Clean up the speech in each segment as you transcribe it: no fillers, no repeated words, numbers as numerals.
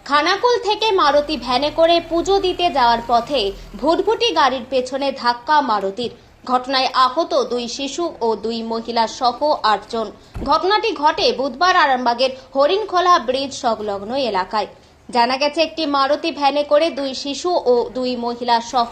খানাকুল থেকে মারুতি ভ্যানে করে পুজো দিতে যাওয়ার পথে ভুটভুটি গাড়ির পেছনে ধাক্কা মারুতির। ঘটনায় আহত 2 শিশু ও 2 মহিলা সহ 8 জন। ঘটনাটি ঘটে বুধবার আরামবাগের হরিণখোলা ব্রিজ সংলগ্ন এলাকায়। জানা গেছে, একটি মারুতি ভ্যানে করে 2 শিশু ও 2 মহিলা সহ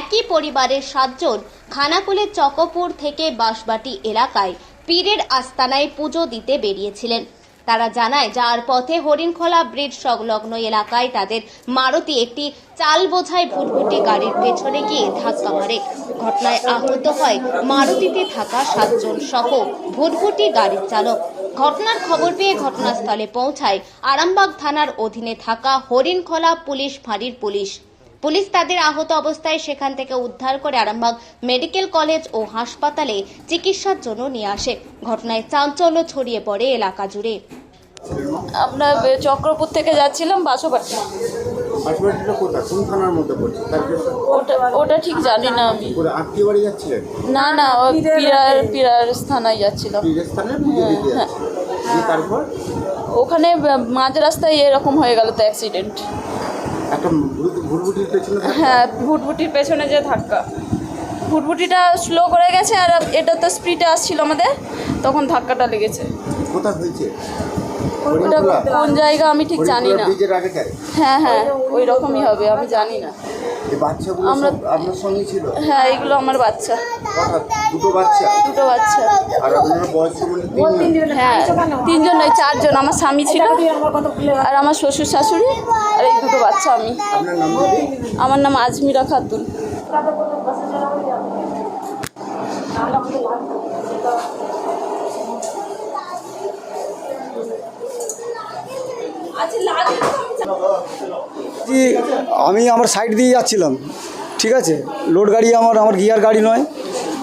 একই পরিবারের 7 জন খানাকুলের চকপুর থেকে বাঁশবাটি এলাকায় পীরের আস্তানায় পুজো দিতে বেরিয়েছিলেন। তারা জানায়, যাওয়ার পথে হরিণখোলা ব্রিজ সংলগ্ন এলাকায় তাদের মারুতি একটি চাল বোঝাই ভুটভুটি গাড়ির পেছনে গিয়ে ধাক্কা মারে। ঘটনায় আহত হয় মারুতিতে থাকা 7 জন সহ ভুটভুটি গাড়ির চালক। ঘটনার খবর পেয়ে ঘটনাস্থলে পৌঁছায় আরামবাগ থানার অধীনে থাকা হরিণখোলা পুলিশ ফাঁড়ির পুলিশ তাদের আহত অবস্থায় সেখান থেকে উদ্ধার করে আরামবাগ মেডিকেল কলেজ ও হাসপাতালে চিকিৎসার জন্য নিয়ে আসে। ঘটনায় চাঞ্চল্য ছড়িয়ে পড়ে এলাকা জুড়ে। আমরা চক্রপুর থেকে যাচ্ছিলাম বাঁশবাটি। ওটা ঠিক জানি না আমি। না না, পিরার স্থানায় যাচ্ছিলাম। ওখানে মাঝ রাস্তায় এরকম হয়ে গেল তো অ্যাক্সিডেন্ট। হ্যাঁ, ভুটভুটির পেছনে যে ধাক্কা, ভুটভুটিটা স্লো করে গেছে আর এটা তো স্পিডে আসছিল আমাদের, তখন ধাক্কাটা লেগেছে। কোথায় হয়েছে? ওটা কোন জায়গা আমি ঠিক জানি না। হ্যাঁ হ্যাঁ, ওই রকমই হবে, আমি জানি না। আমরা আপনার সঙ্গে ছিল? হ্যাঁ, এগুলো আমার বাচ্চা। দুটো বাচ্চা? দুটো বাচ্চা। আর আপনার বয়স কেমন? হ্যাঁ, 3 জন নয় 4 জন। আমার স্বামী ছিল আর আমার শ্বশুর শাশুড়ি আর এই দুটো বাচ্চা। আমি। আপনার নাম? আমার নাম আজমিরা খাতুন। আমি আমার সাইড দিয়ে যাচ্ছিলাম, ঠিক আছে। লোড গাড়ি আমার গিয়ার গাড়ি নয়,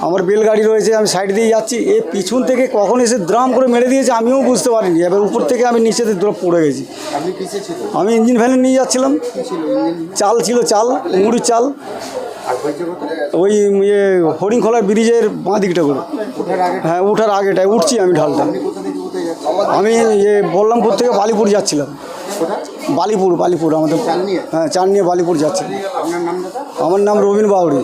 আমার বেল গাড়ি রয়েছে। আমি সাইড দিয়ে যাচ্ছি, এ পিছন থেকে কখন এসে দ্রাম করে মেরে দিয়েছে আমিও বুঝতে পারিনি। এবার উপর থেকে আমি নিচেতে পড়ে গেছি। আমি ইঞ্জিন ভ্যানে নিয়ে যাচ্ছিলাম। চাল ছিল, চাল মুড়ির চাল। ওই হরিণখোলা ব্রিজের বাঁ দিকটা করে। হ্যাঁ, ওঠার আগেটায় উঠছি আমি ঢালটা। আমি বললামপুর থেকে বালিপুর যাচ্ছিলাম। বালিপুর আমাদের। হ্যাঁ, চান নিয়ে বালিপুর যাচ্ছে। আমার নাম রবিন বাউরি।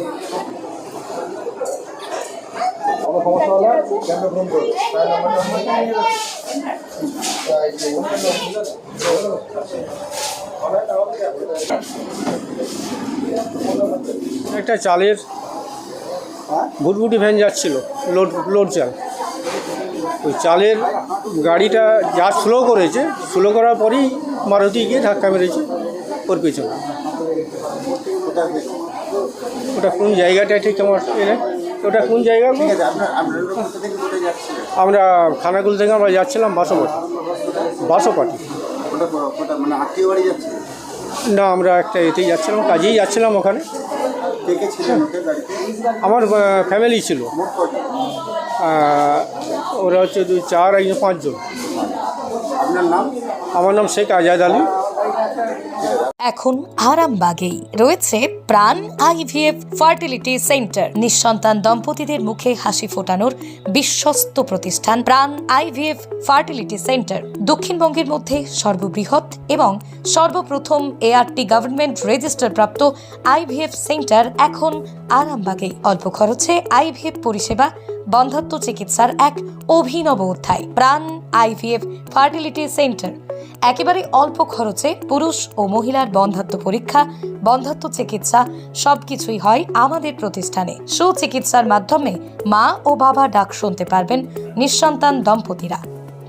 একটা চালের ভুটভুটি ভ্যান যাচ্ছিল, লোড চাল। ওই চালের গাড়িটা যা স্লো করেছে, স্লো করার পরেই মারুতি গিয়ে ধাক্কা মেরেছে ওর পেছনে। ওটা কোন জায়গাটা ঠিক আমার ওটা কোন জায়গা? আমরা খানাকুল থেকে আমরা যাচ্ছিলাম বাঁশবাটি। না, আমরা একটা এতেই যাচ্ছিলাম, কাজেই যাচ্ছিলাম ওখানে। আমার ফ্যামিলি ছিল, ওরা হচ্ছে 2, 4, 5 জন। আমার নাম শেখ আজাদ আলী। এখন আরামবাগেই রয়েছে প্রাণ আইভিএফ ফার্টিলিটি সেন্টার। নিঃসন্তান দম্পতিদের মুখে হাসি ফোটানোর বিশ্বস্ত প্রতিষ্ঠান প্রাণ আইভিএফ ফার্টিলিটি সেন্টার। দক্ষিণবঙ্গের মধ্যে সর্ববৃহৎ এবং সর্বপ্রথম এআরটি গভর্নমেন্ট রেজিস্টার প্রাপ্ত আইভিএফ সেন্টার এখন আরামবাগেই। অল্প খরচে আইভিএফ পরিষেবা, বন্ধ্যাত্ব চিকিৎসার এক অভিনব অধ্যায়। প্রাণ আইভিএফ ফার্টিলিটি সেন্টার একেবারে অল্প খরচে পুরুষ ও মহিলার বন্ধ্যাত্ব পরীক্ষা, বন্ধ্যাত্ব চিকিৎসা সবকিছুই হয় আমাদের প্রতিষ্ঠানে। সুচিকিৎসার মাধ্যমে মা ও বাবা ডাক শুনতে পারবেন নিঃসন্তান দম্পতিরা।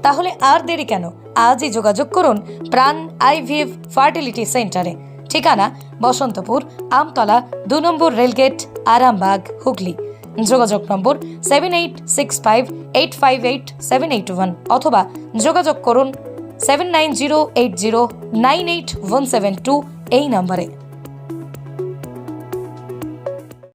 তাহলে আর দেরি কেন? আজই যোগাযোগ করুন প্রাণ আইভিএফ ফার্টিলিটি সেন্টারে। ঠিকানা বসন্তপুর, আমতলা, 2 নম্বর রেলগেট, আরামবাগ, হুগলি। যোগাযোগ নম্বর 7865858781 অথবা যোগাযোগ করুন 7908098172 এই নম্বরে।